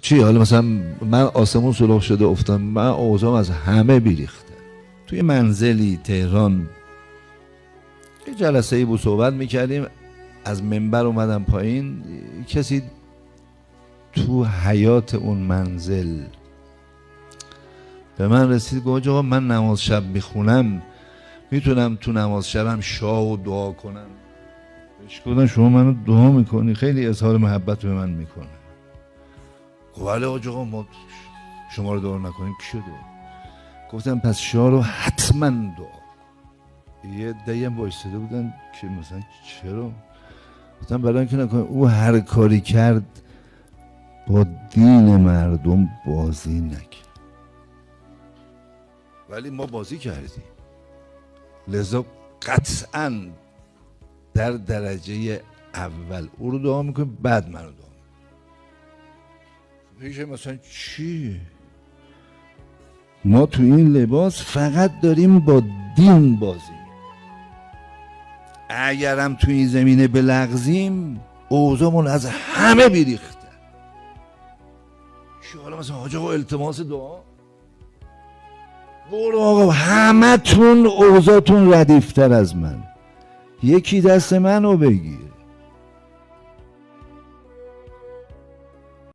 چی حالا مثلا من آسمون سرخ شده افتادم، من اوضاعم از همه بیریخته. توی منزلی تهران یه جلسه ای بود، صحبت میکردیم، از منبر اومدم پایین، کسی تو حیات اون منزل به من رسید، گفت آقا من نماز شب میخونم، میتونم تو نماز شبم شاه و دعا کنم؟ بهش گفتم شما منو دعا میکنی، خیلی اظهار محبت به من میکنه. گفت ولی آقا ما شما رو دعا نکنیم کی شده؟ گفتم پس شاه رو حتما دعا. یه دیم بایستده بودن که مثلا چرا؟ گفتم برای اینکه نکنه او هر کاری کرد با دین مردم بازی نکرد، ولی ما بازی کردیم، لذا قطعا در درجه اول او رو دعا میکنیم، بعد من رو دعا میکنیم. مثلا چی؟ ما تو این لباس فقط داریم با دین بازی میکنیم، اگرم تو این زمینه بلغزیم اوضاعمون از همه بیریخته. چی حالا مثلا حاج آقا التماس دعا؟ برو آقا همه تون اوضاعتون ردیفتر از من، یکی دست منو بگیر.